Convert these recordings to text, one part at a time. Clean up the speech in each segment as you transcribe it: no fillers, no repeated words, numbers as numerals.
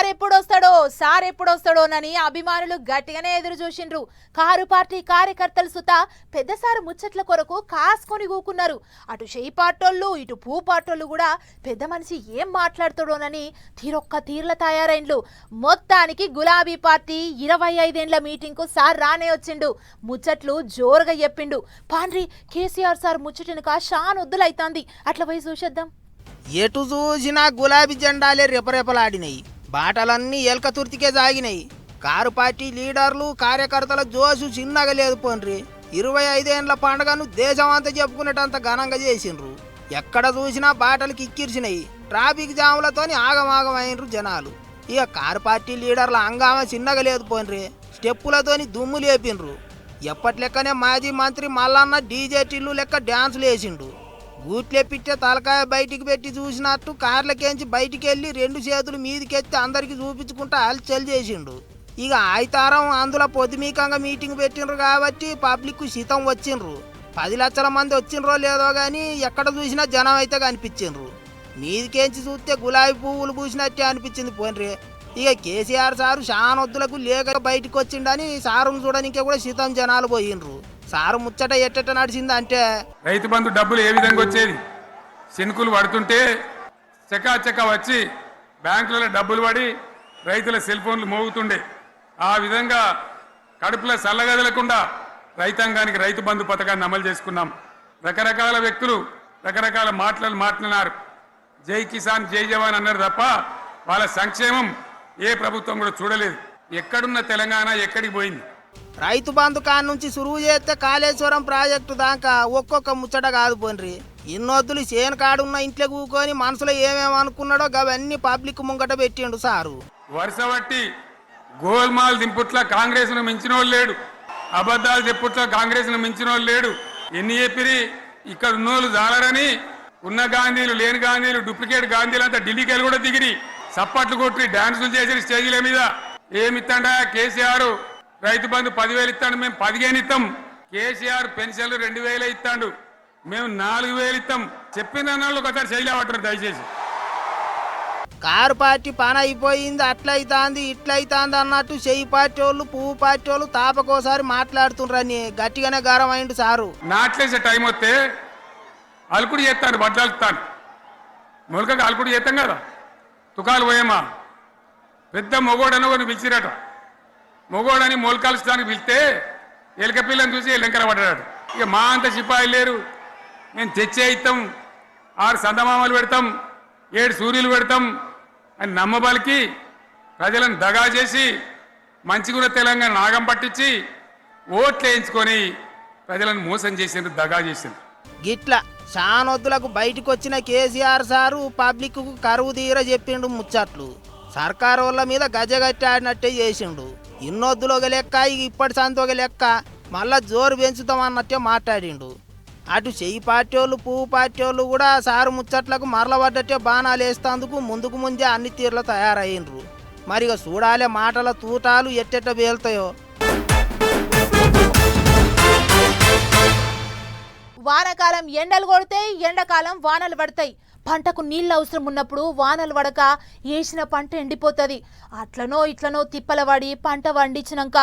Sir ఎప్పుడొస్తాడోనని అభిమానులు గట్టిగానే ఎదురు చూసిండ్రు. కారు పార్టీ కార్యకర్తలు సుత పెద్దసారు ముచ్చట్ల కొరకు కాసుకొని కూకున్నారు. అటు చేయి పాటోళ్ళు ఇటు పూ పాటోళ్ళు కూడా పెద్ద మనిషి ఏం మాట్లాడుతాడోనని తీరొక్క తయారైండ్లు. మొత్తానికి గులాబీ పార్టీ 25 ఏండ్ల మీటింగ్ కు సార్ రానే వచ్చిండు. ముచ్చట్లు జోరుగా చెప్పిండు. పాండ్రి కేసీఆర్ సార్ ముచ్చటనుక షాన్ వద్దులైతాంది. అట్లా పోయి చూసేద్దాం. ఎటు చూసినా గులాబీ జెండాలే రెపరెపలాడినాయి. బాటలన్నీ ఎలక తుర్తికే సాగినాయి. కారు పార్టీ లీడర్లు కార్యకర్తల జోషు చిన్నగా లేదు పోన్రి. 25 ఏండ్ల పండుగను దేశం అంతా చెప్పుకునేటంత ఘనంగా చేసిండ్రు. ఎక్కడ చూసినా బాటలు కిక్కిరిసినాయి. ట్రాఫిక్ జాములతోని ఆగమాగమైనరు జనాలు. ఇక కారు పార్టీ లీడర్ల హంగామా చిన్నగా లేదు పోన్రి. స్టెప్పులతోని దుమ్ము లేపిండ్రు. ఎప్పటి లెక్కనే మాజీ మంత్రి మల్లన్న డీజే టిల్లు లెక్క డ్యాన్సులు వేసిండు. గూట్లే పిట్టే తలకాయ బయటికి పెట్టి చూసినట్టు కార్లకేంచి బయటికి వెళ్ళి 2 చేతులు మీదికెత్తి అందరికి చూపించుకుంటూ హల్చల్ చేసిండు. ఇక ఆయితారం అందులో పొద్దుమీకంగా మీటింగ్ పెట్టిండ్రు కాబట్టి పబ్లిక్ శితం వచ్చిండ్రు. 10 లక్షల మంది వచ్చిండ్రో లేదో కానీ ఎక్కడ చూసినా జనం అయితే కనిపించిండ్రు. మీదికేంచి చూస్తే గులాబీ పువ్వులు పూసినట్టే అనిపించింది పోన్రే. ఇక కేసీఆర్ సారు షానొద్దులకు లేక బయటకు వచ్చిండని సారును చూడడానికి కూడా శితం జనాలు పోయిండ్రు. సారు ముచ్చట ఎట్టట నడిచింది అంటే రైతు బంధు డబ్బులు ఏ విధంగా వచ్చేది, శనుకులు పడుతుంటే చకా వచ్చి బ్యాంకులలో డబ్బులు పడి రైతుల సెల్ ఫోన్లు మోగుతుండే. ఆ విధంగా కడుపులో చల్లగదలకుండా రైతాంగానికి రైతు బంధు పథకాన్ని అమలు చేసుకున్నాం. రకరకాల వ్యక్తులు రకరకాల మాట్లాడినారు. జై కిసాన్ జై జవాన్ అన్నారు తప్ప వాళ్ళ సంక్షేమం ఏ ప్రభుత్వం కూడా చూడలేదు. ఎక్కడున్న తెలంగాణ ఎక్కడికి పోయింది? రైతు బంధు కాడ నుంచి సురువు చేస్తే కాళేశ్వరం ప్రాజెక్టు దాకా ఒక్కొక్క ముచ్చట కాదు పోన్రి. ఇన్నొద్దులు చేను కాడున్న ఇంట్లో కూకొని మనసులో ఏమేమనుకున్నాడో అవన్నీ పబ్లిక్ ముంగట పెట్టిండు సారు. వరుస బట్టి గోల్మాల్ దింపుట్ల కాంగ్రెస్ ను మించిన వాళ్ళు లేడు, అబద్ధాలు చెప్పుట్ల కాంగ్రెస్ ను మించిన వాళ్ళు లేడు. ఎన్ని చెప్పిరి ఇక్కడ ఉన్నోళ్ళు జాలరని ఉన్న గాంధీలు లేని గాంధీలు డూప్లికేట్ గాంధీలు అంతా ఢిల్లీకి వెళ్ళి కూడా దిగిరి చప్పట్లు కొట్టి డాన్సులు చేసి స్టేజీల మీద. ఏమిత్తాడా కేసీఆర్ రైతు బంధు 10,000 ఇస్తాడు, మేము 15 ఇస్తాం. కేసీఆర్ పెన్షన్లు 2,000 ఇస్తాడు, మేము 4,000 ఇస్తాం. చెప్పిన వాళ్ళు ఒకసారి శైలి దయచేసి. కారు పార్టీ పని అయిపోయింది, అట్లయితాంది ఇట్లయితాంది అన్నట్టు చెయ్యి పార్టీ వాళ్ళు పువ్వు పార్టీ వాళ్ళు తాపకోసారి మాట్లాడుతుండ్రని గట్టిగానే గారం అయిండు సారు. నాట్లేసే టైం వస్తే అలుకుడు చేస్తాను, బట్టలుస్తాను. మొలకగా అలుకుడు చేస్తాం కదా, తుకాలు పోయేమా పెద్ద మొగోడని కొన్ని పిలిచిరట. మొగోడని మొలకాల్చడానికి పిలిస్తే ఎలక పిల్లని చూసి ఎలంకర పడ్డాడు. ఇక మా అంత సిపాయిలు లేరు, మేము తెచ్చే ఇస్తాం, 6 సందమామలు పెడతాం, 7 సూర్యులు పెడతాం అని నమ్మబలికి ప్రజలను దగా చేసి మంచిగున్న తెలంగాణ నాగం పట్టించి ఓట్లు వేయించుకొని ప్రజలను మోసం చేసిండ్రు, దగా చేసిండ్రు. గిట్ల షానొద్దులకు బయటకు వచ్చిన కేసీఆర్ సారు పబ్లిక్ కు కరువు తీర చెప్పిండు ముచ్చట్లు. సర్కారు వాళ్ళ మీద గజగట్టి ఆడినట్టే చేసిండు. ఇన్నొద్దులు ఒక లెక్క, ఇప్పటి సంత ఒక లెక్క, మళ్ళా జోరు పెంచుతాం అన్నట్టే మాట్లాడిండు. అటు చెయ్యి పార్టీ వాళ్ళు పువ్వు పార్టీ వాళ్ళు కూడా సారు ముచ్చట్లకు మరలబడ్డట్టే బాణాలు వేస్తేందుకు ముందే అన్ని తీర్లు తయారయ్యిండ్రు. మరిగా చూడాలే మాటల తూటాలు ఎట్టెట్ట పేలుతాయో. వానకాలం ఎండలు కొడితే ఎండాకాలం వానలు పడతాయి. పంటకు నీళ్ళు అవసరం ఉన్నప్పుడు వానలు పడక వేసిన పంట ఎండిపోతుంది. అట్లనో ఇట్లనో తిప్పల పడి పంట వండించినాక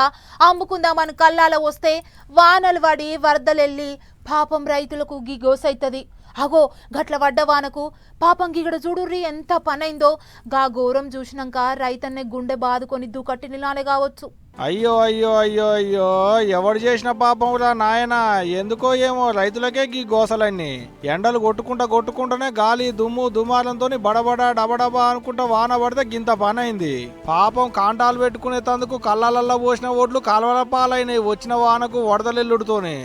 అమ్ముకుందామని కల్లాల వస్తే వానలు పడి వరదలెళ్ళి పాపం రైతులకు గోసైతుంది. అగో గట్ల పడ్డ వానకు పాపం గిగడ చూడుర్రి ఎంత పనైందో. గా ఘోరం చూసినాక రైతన్నే గుండె బాదుకొని దుకట్టి నిలాలే కావచ్చు. అయ్యో అయ్యో అయ్యో అయ్యో ఎవడు చేసిన పాపంరా నాయన, ఎందుకో ఏమో రైతులకే గీ గోసలన్నీ. ఎండలు కొట్టుకుంటానే గాలి దుమ్ము దుమారంతో బడబడ డబడబా అనుకుంటా వాన పడితే గింత పని అయింది. పాపం కాంటాలు పెట్టుకునే తందుకు కళ్ళల్లో పోసిన ఓట్లు కాలువల పాలైనవి వచ్చిన వానకు వడదలెల్లుడుతోనే.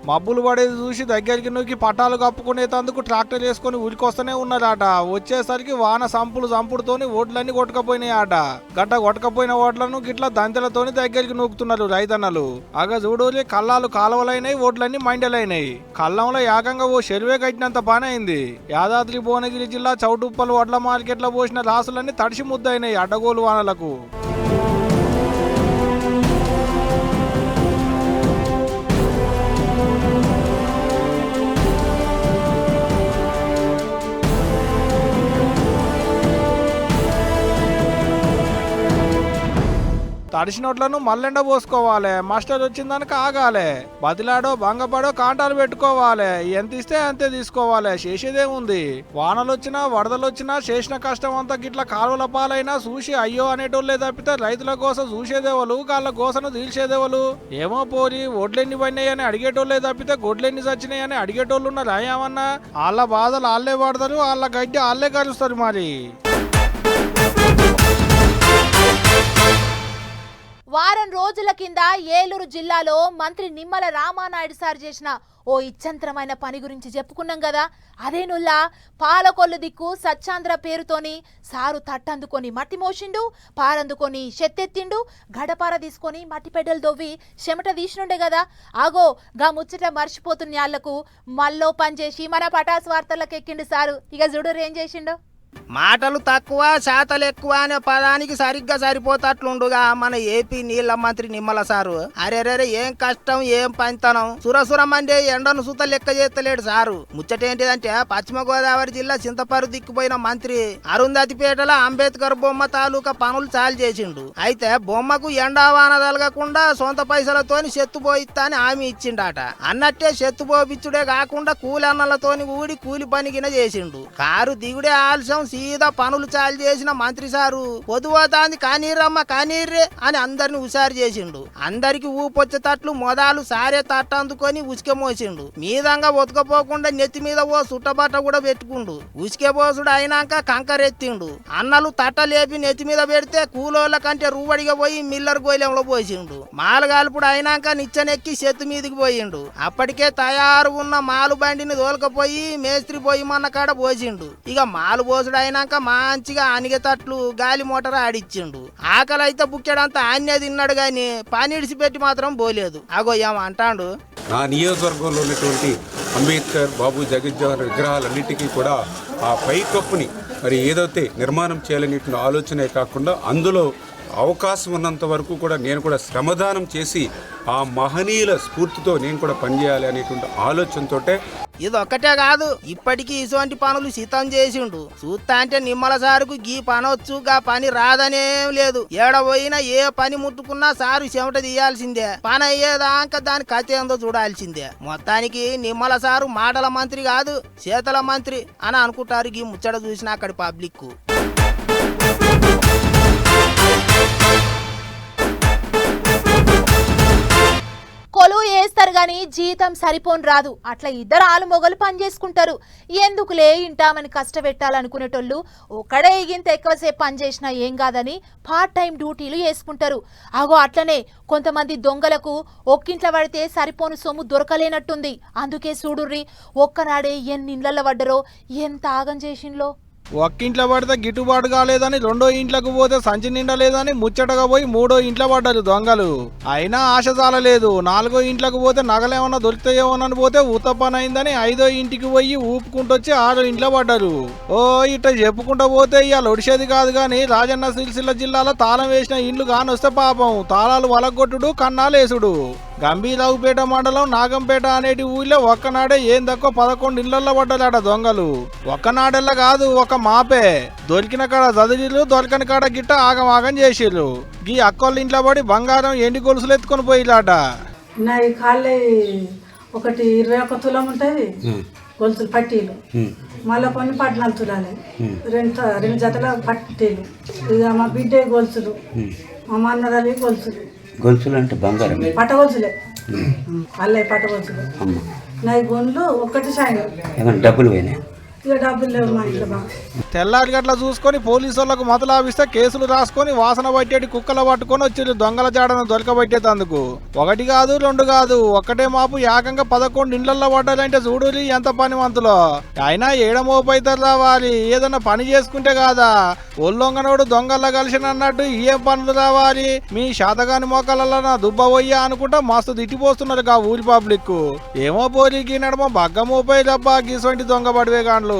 మబ్బులు పడేది చూసి దగ్గరికి నూకి పట్టాలు కప్పుకునేందుకు ట్రాక్టర్ వేసుకొని ఉరికొస్తూనే ఉన్నారట. వచ్చేసరికి వాన సంపుడుతోని ఓట్లన్నీ కొట్టుకపోయినాయి ఆట. గడ్డ కొట్టకపోయిన ఓట్లను గిట్లా దంతెలతోని దగ్గరికి నూకుతున్నారు రైతన్నలు. అగ చూడోలే కళ్ళాలు కాలువలైనాయి, ఓట్లన్నీ మైండలైనాయి. కళ్ళంలో ఏకంగా ఓ చెరువే కట్టినంత పని అయింది. యాదాద్రి భువనగిరి జిల్లా చౌటుప్పల్ వడ్ల మార్కెట్లో పోసిన రాసులన్నీ తడిసి ముద్దయినాయి అడ్డగోలు వానలకు. తడిసినోట్లను మల్లెండ పోసుకోవాలి, మాస్టర్ వచ్చిందానికి ఆగాలి, బతిలాడో బంగపడో కాంటాలు పెట్టుకోవాలి, ఎంత ఇస్తే అంతే తీసుకోవాలి, చేసేదేముంది. వానలు వచ్చినా వరదలు వచ్చినా చేసిన కష్టం అంతా గిట్ల కాలువల పాలైనా చూసి అయ్యో అనేటోళ్ళే తప్పితే రైతుల కోసం చూసేదేవలు వాళ్ళ కోసను తీల్చేదేవలు. ఏమో పోరి ఒడ్లెన్ని పడినాయని అడిగేటోళ్ళే తప్పితే గొడ్లెన్ని చచ్చినాయని అడిగేటోళ్ళు ఉన్నారా ఏమన్నా? వాళ్ళ బాధలు వాళ్ళే పడతారు, వాళ్ళ గడ్డి వాళ్ళే కలుస్తారు. మరి వారం రోజుల కింద ఏలూరు జిల్లాలో మంత్రి నిమ్మల రామానాయుడు సార్ చేసిన ఓ ఇచ్చంతరమైన పని గురించి చెప్పుకున్నాం కదా. అదేనుల్లా పాలకొల్లు దిక్కు సచ్చాంధ్ర పేరుతోని సారు తట్టందుకొని మట్టి మోసిండు, పారందుకొని చెత్తెత్తిండు, గడపార తీసుకొని మట్టి పెడ్డలు దొవ్వి చెమట తీసినుండే కదా. ఆగో గా ముచ్చట మర్చిపోతున్యాళ్లకు మల్లో పనిచేసి మన పటాస్ వార్తలకు ఎక్కిండు సారు. ఇక చూడు ఏం చేసిండు. మాటలు తక్కువ శాతలు ఎక్కువ అనే పదానికి సరిగ్గా సరిపోతట్లుండుగా మన ఏపీ నీళ్ల మంత్రి నిమ్మల సారు. అరెరే ఏం కష్టం ఏం పంతనం, సురసురమండే ఎండను సుత లెక్క చేస్తలేడు సారు. ముచ్చటేంటిదంటే పశ్చిమ గోదావరి జిల్లా చింతపరు దిక్కుపోయిన మంత్రి అరుంధతిపేటలో అంబేద్కర్ బొమ్మ తాలూకా పనులు చాలు చేసిండు. అయితే బొమ్మకు ఎండావాన తలగకుండా సొంత పైసలతోని చెత్తుపోయిస్తా అని హామీ ఇచ్చిండట. అన్నట్టే చెత్తుపోపిచ్చుడే కాకుండా కూలన్నలతోని ఊడి కూలి పనికిన చేసిండు. కారు దిగుడే ఆలస్యం సీదా పనులు చాలు చేసిన మంత్రి సారు పొదువుతాంది కానీరమ్మ కానీర్రే అని అందరిని హుషారు చేసిండు. అందరికి ఊపొచ్చేటట్లు మొదలు సారే తట్ట అందుకొని ఉసుక మోసిండు. మీదంగా ఉతకపోకుండా నెత్తి మీద ఓ సుట్టబట్ట కూడా పెట్టుకుండు. ఉసుకే పోసుడు అయినాక కంకరెత్తిండు. అన్నలు తట్ట లేపి నెత్తి మీద పెడితే కూలోళ్ళ కంటే రూవడిగా పోయి మిల్లర్ గోలెంలో పోసిండు. మాలుగాల్పుడు అయినాక నిచ్చెనెక్కి చెత్తు మీదికి పోయిండు. అప్పటికే తయారు ఉన్న మాలు బండిని తోలుకపోయి మేస్త్రి పోయిమన్న కాడ పోసిండు. ఇక మాలు పోసుడు అయినాక మంచిగా అనిగేటట్లు గాలి మోటార్ ఆడిచ్చిండు. ఆకలి అయితే బుక్కెడంతా ఆన్య తిన్నాడు గాని పని ఇడిచిపెట్టి మాత్రం పోలేదు. అగో ఏమంటాడు, నా నియోజకవర్గంలో ఉన్నటువంటి అంబేద్కర్, బాబు జగజ్జీవన్ విగ్రహాలన్నిటికీ కూడా ఆ పైకప్పుని మరి ఏదైతే నిర్మాణం చేయాలనేటువంటి ఆలోచనే కాకుండా అందులో అవకాశం ఉన్నంత వరకు కూడా నేను కూడా శ్రమదానం చేసి ఆ మహనీయుల స్ఫూర్తితో నేను కూడా పనిచేయాలి అనేటువంటి ఆలోచనతోటే. ఇదొక్కటే కాదు, ఇప్పటికీ ఇటువంటి పనులు సిద్ధం చేసిండు. చూస్తా అంటే నిమ్మల సారుకు గీ పనొచ్చు గా పని రాదనేం లేదు. ఏడబోయినా ఏ పని ముట్టుకున్నా సారు చెమట తీయాల్సిందే. పని అయ్యేదాకా దాని కథ ఏందో చూడాల్సిందే. మొత్తానికి నిమ్మల సారు మాటల మంత్రి కాదు చేతల మంత్రి అని అనుకుంటారు గీ ముచ్చట చూసిన అక్కడి పబ్లిక్. కొలువు వేస్తారు గాని జీతం సరిపోని రాదు. అట్లా ఇద్దరు ఆలు మొగలు పని చేసుకుంటారు. ఎందుకులే ఇంటామని కష్టపెట్టాలనుకునేటోళ్ళు ఒకడే ఇగింత ఎక్కువసేపు పని చేసినా ఏం కాదని పార్ట్ టైం డ్యూటీలు వేసుకుంటారు. అగో అట్లనే కొంతమంది దొంగలకు ఒక్కింట్లో పడితే సరిపోను సొమ్ము దొరకలేనట్టుంది. అందుకే చూడుర్రి ఒక్కనాడే ఎన్ని ఇళ్లలో పడ్డరో, ఎంత ఆగం చేసిండ్లో. ఒక్కింట్లో పడితే గిట్టుబాటు కాలేదని రెండో ఇంట్లోకి పోతే సంచి నిండా లేదని ముచ్చటగా పోయి మూడో ఇంట్లో పడ్డారు దొంగలు. అయినా ఆశ చాలలేదు. నాలుగో ఇంట్లోకి పోతే నగలేమన్నా దొరుకుతాయేమోనని పోతే ఉత్తపనైందని ఐదో ఇంటికి పోయి ఊపుకుంటొచ్చి ఆరో ఇంట్లో పడ్డారు. ఓ ఇట్లా చెప్పుకుంటూ పోతే ఇవాళ ఒడిసేది కాదు గాని రాజన్న సిరిసిల్ల జిల్లాలో తాళం వేసిన ఇండ్లు కానొస్తే పాపం తాళాలు వలగొట్టుడు కన్నాలేసుడు. గంభీరావుపేట మండలం నాగంపేట అనేటి ఊళ్ళో ఒక్కనాడే ఏం తక్కువ 11 ఇళ్లలో పడ్డారట దొంగలు. ఒక్కనాడెల్లా కాదు, ఒక మాపే. దొరికిన కాడ చదివిలు, దొరకని కాడ గిట్ట ఆగం చేసిర్రు. గీ అక్కోళ్ళ ఇంట్లో పడి బంగారం ఎండి గొలుసులు ఎత్తుకొని పోయిలాట. నా ఈ కాళ్ళే ఒకటి 21 తులం ఉంటుంది గొలుసులు పట్టీలు, మళ్ళీ కొన్ని 14 తులాలు, రెండు జతల పట్టీలు. ఇక మా బిడ్డ గొలుసులు, మా మన్నదలి గొలుసులు. గొలుసులు అంటే బంగారం, పట్టగొలుసులే, అల్లే పట్టగొలుసులు. నా గొండ్లు ఒక్కటి సాయం. ఏమైనా డబ్బులు పోయినాయి? ఇక డబ్బులు లేవు మా ఇంట్లో. తెల్లారి గట్ల చూసుకొని పోలీసు వాళ్ళకు మతలాభిస్తే కేసులు రాసుకొని వాసన పట్టేటి కుక్కలు పట్టుకొని వచ్చి దొంగల జాడను దొరకబట్టేందుకు. ఒకటి కాదు రెండు కాదు, ఒక్కటే మాపు ఏకంగా 11 ఇండ్లలో పడ్డారంటే చూడురి ఎంత పనివంతులో. అయినా ఏడమోపైతారు రావాలి, ఏదన్నా పని చేసుకుంటే కాదా. ఒళ్ళొంగనోడు దొంగల్లో కలిసినన్నట్టు ఏం పనులు రావాలి. మీ శాతగాని మోకాలలో నా దుబ్బ పోయ్యా అనుకుంటా మస్తు తిట్టిపోస్తున్నారు కా ఊరి పబ్లిక్. ఏమో పోలీకి నడమ బగ్గమోపై డబ్బా గీసంటి దొంగ పడివే కాండ్లు.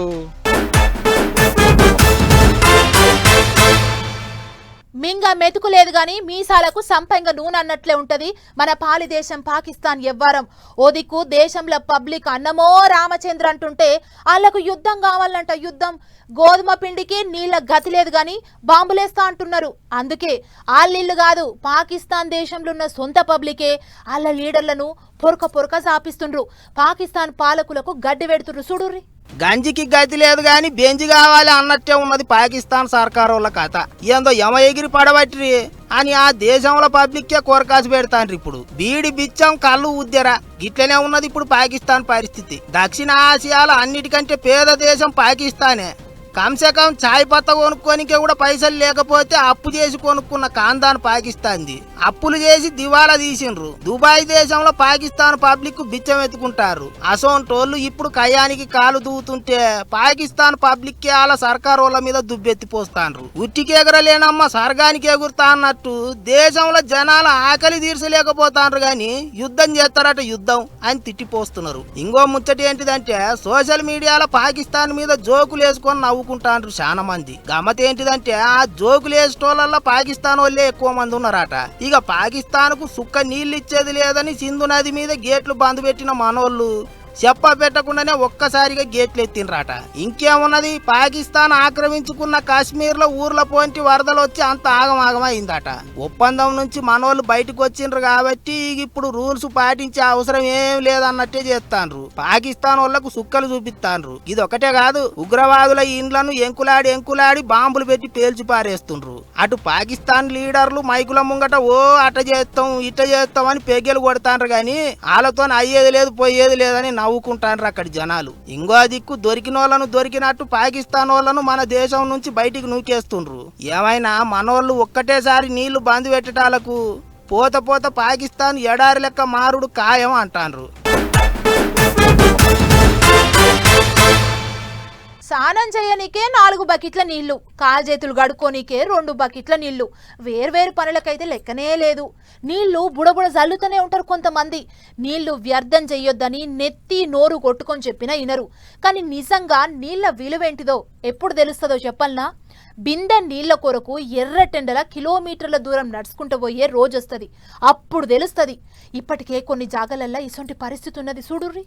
మింగ మెతుకులేదు గాని మీసాలకు సంపంగ నూనె అన్నట్లే ఉంటది మన పాలి దేశం పాకిస్తాన్ ఎవ్వారం. ఓ దిక్కు దేశంలో పబ్లిక్ అన్నమో రామచంద్ర అంటుంటే వాళ్ళకు యుద్ధం కావాలంట. యుద్ధం గోధుమ పిండికి నీళ్ళ గతి లేదు గాని బాంబులేస్తా అంటున్నారు. అందుకే వాళ్ళిల్లు కాదు పాకిస్తాన్ దేశంలో ఉన్న సొంత పబ్లికే వాళ్ళ లీడర్లను పొరక సాపిస్తుండ్రు. పాకిస్తాన్ పాలకులకు గడ్డి పెడుతుండ్రు. చూడుర్రి, గంజికి గతి లేదు గాని బెంజి కావాలి అన్నట్టే ఉన్నది పాకిస్తాన్ సర్కారు వాళ్ళ కథ. ఏందో యమ ఎగిరి పడబట్టి అని ఆ దేశంలో పబ్లిక్కే కొరకాసి పెడతాండ్రు. ఇప్పుడు బీడి బిచ్చం కళ్ళు ఉద్దెరా గిట్లనే ఉన్నది ఇప్పుడు పాకిస్తాన్ పరిస్థితి. దక్షిణ ఆసియాలో అన్నిటికంటే పేద దేశం పాకిస్తానే. కమ్సే కమ్ చాయ్ పత్త కొనుక్కోనికే కూడా పైసలు లేకపోతే అప్పు చేసి కొనుక్కున్న కాందాన్ పాకిస్తాన్ది. అప్పులు చేసి దివాలా తీసిండ్రు. దుబాయ్ దేశంలో పాకిస్తాన్ పబ్లిక్ బిచ్చం ఎత్తుకుంటారు. అసోంటోళ్ళు ఇప్పుడు కయానికి కాలు దూతుంటే పాకిస్తాన్ పబ్లిక్ వాళ్ళ సర్కారు వాళ్ళ మీద దుబ్బెత్తిపోస్తాండ్రు. ఉట్టికి ఎగరలేనమ్మ స్వర్గానికి ఎగురుతా అన్నట్టు దేశంలో జనాల ఆకలి తీర్చలేకపోతాండ్రు గాని యుద్ధం చేస్తారట యుద్ధం అని తిట్టిపోస్తున్నారు. ఇంకో ముచ్చట ఏంటిదంటే సోషల్ మీడియాలో పాకిస్తాన్ మీద జోకులు వేసుకొని నవ్వుకుంటాండ్రు చాలా మంది. గమ్మత్ ఏంటిదంటే ఆ జోకులు వేసేటోళ్ళల్లో పాకిస్తాన్ వాళ్ళే ఎక్కువ మంది ఉన్నారట. ఇక పాకిస్తాన్ కు సుక్క నీళ్ళు ఇచ్చేది లేదని సింధు నది మీద గేట్లు బంద్ పెట్టిన మనోళ్ళు చెప్ప పెట్టకుండానే ఒక్కసారిగా గేట్లు ఎత్తినరాట. ఇంకేమున్నది పాకిస్తాన్ ఆక్రమించుకున్న కాశ్మీర్ లో ఊర్ల పోంటి వరదలు వచ్చి అంత ఆగమాగమైందట. ఒప్పందం నుంచి మనోళ్ళు బయటకు వచ్చిండ్రు కాబట్టి ఇప్పుడు రూల్స్ పాటించే అవసరం ఏం లేదన్నట్టే చేస్తాండ్రు. పాకిస్తాన్ వాళ్ళకు సుక్కలు చూపిస్తాండ్రు. ఇది ఒకటే కాదు ఉగ్రవాదుల ఇండ్లను ఎంకులాడి బాంబులు పెట్టి పేల్చి పారేస్తుండ్రు. అటు పాకిస్తాన్ లీడర్లు మైకుల ముంగట ఓ అట చేస్తాం ఇట చేస్తాం అని పెగ్గెలు కొడతాండ్రు గాని వాళ్ళతో అయ్యేది లేదు పోయేది లేదని నవ్వుకుంటాండ్రు అక్కడి జనాలు. ఇంకో దిక్కు దొరికిన వాళ్ళను దొరికినట్టు పాకిస్తాన్ వాళ్ళను మన దేశం నుంచి బయటికి నూకేస్తుండ్రు. ఏమైనా మనోళ్ళు ఒక్కటేసారి నీళ్లు బంద్ పెట్టటాలకు పోత పాకిస్తాన్ ఎడారి లెక్క మారుడు ఖాయం అంటాండ్రు. స్నానం చేయనీకే 4 బకెట్ల నీళ్లు, కాలు చేతులు గడుక్కోనీకే 2 బకెట్ల నీళ్లు. వేర్వేరు పనులకైతే లెక్కనే లేదు. నీళ్లు బుడబుడ జల్లుతూనే ఉంటారు కొంతమంది. నీళ్లు వ్యర్థం చెయ్యొద్దని నెత్తి నోరు కొట్టుకొని చెప్పినా వినరు. కానీ నిజంగా నీళ్ల విలువేంటిదో ఎప్పుడు తెలుస్తుందో చెప్పల్నా? బిందె నీళ్ల కొరకు ఎర్రటెండల కిలోమీటర్ల దూరం నడుచుకుంటూ పోయే రోజు వస్తుంది. అప్పుడు తెలుస్తుంది. ఇప్పటికే కొన్ని జాగాలల్లో ఇసొంటి పరిస్థితి ఉన్నది. చూడుర్రి,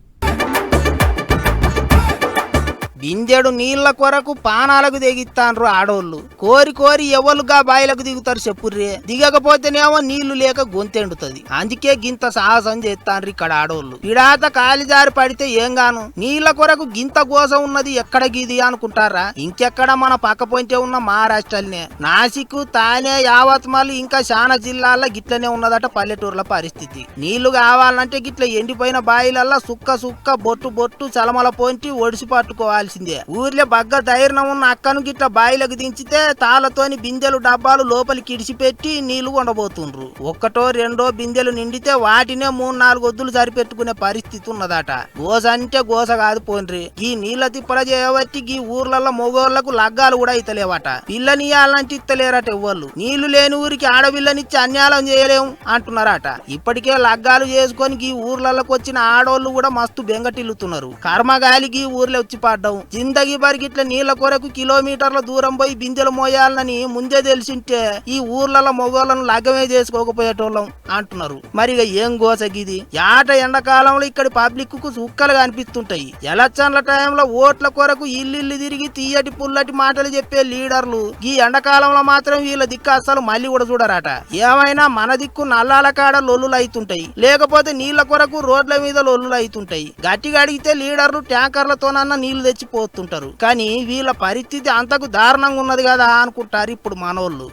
బిందెడు నీళ్ల కొరకు పానాలకు దిగిస్తాండ్రు ఆడోళ్ళు. కోరి ఎవరుగా బాయిలకు దిగుతారు చెప్పుర్రే. దిగకపోతేనేమో నీళ్లు లేక గొంతెండుతుంది. అందుకే గింత సాహసం చేస్తాండ్రు ఇక్కడ ఆడోళ్ళు. పిడాత కాలిజారి పడితే ఏం గాను నీళ్ల కొరకు గింత గోస ఉన్నది ఎక్కడ గిది అనుకుంటారా? ఇంకెక్కడ మన పక్క పొంటే ఉన్న మహారాష్ట్రలనే. నాసిక్, తానే, యావత్మల్ ఇంకా చాలా జిల్లాల్లో గిట్లనే ఉన్నదట పల్లెటూర్ల పరిస్థితి. నీళ్లు కావాలంటే గిట్ల ఎండిపోయిన బాయిలల్లా సుక్క బొట్టు చలమల పొంటి ఒడిసి పట్టుకోవాలి. ఊర్లో బగ్గ ధైర్యం ఉన్న అక్కను గిట్ల బాయిలకు దించితే తాళ్లతోని బిందెలు డబ్బాలు లోపలికి ఇడిచిపెట్టి నీళ్లు ఉండబోతుండ్రు. 1-2 బిందెలు నిండితే వాటినే 3-4 ఒద్దులు సరిపెట్టుకునే పరిస్థితి ఉన్నదట. గోస అంటే గోస కాదు పోన్రి. ఈ నీళ్ల తిప్పల చేయబట్టి ఈ ఊర్లలో మొగోళ్లకు లగ్గాలు కూడా ఇతలేవట. పిల్లనియాలంటే ఇత్తలేరట ఎవ్వళ్ళు. నీళ్లు లేని ఊరికి ఆడపిల్లనిచ్చి అన్యాయం చేయలేం అంటున్నారట. ఇప్పటికే లగ్గాలు చేసుకొని ఈ ఊర్లలోకి వచ్చిన ఆడోళ్ళు కూడా మస్తు బెంగటిల్లుతున్నారు. కర్మగాలికి ఈ ఊర్లో వచ్చి పడ్డాం. జిందగీ బరిగిట్ల నీళ్ల కొరకు కిలోమీటర్ల దూరం పోయి బిందెలు మోయాలని ముందే తెలిసింటే ఈ ఊర్లలో మొగోళ్ళను లగ్గమే చేసుకోకపోయేటోళ్ళం అంటున్నారు. మరి ఇక ఏం గోసగిది? యాట ఎండాకాలంలో ఇక్కడి పబ్లిక్ కు సుక్కలు కనిపిస్తుంటాయి. ఎలక్షన్ల టైంలో ఓట్ల కొరకు ఇల్లు తిరిగి తీయటి పుల్లటి మాటలు చెప్పే లీడర్లు ఈ ఎండాకాలంలో మాత్రం వీళ్ళ దిక్కు అసలు మళ్ళీ కూడా చూడరాట. ఏమైనా మన దిక్కు నల్లాల కాడ లొల్లులు అవుతుంటాయి, లేకపోతే నీళ్ల కొరకు రోడ్ల మీద లొల్లులు అవుతుంటాయి. గట్టిగా అడిగితే లీడర్లు ట్యాంకర్లతోనన్నా నీళ్లు తెచ్చి పోతుంటారు. కానీ వీళ్ళ పరిస్థితి అంతకు దారుణంగా ఉన్నది కదా అనుకుంటారు ఇప్పుడు మనోళ్ళు.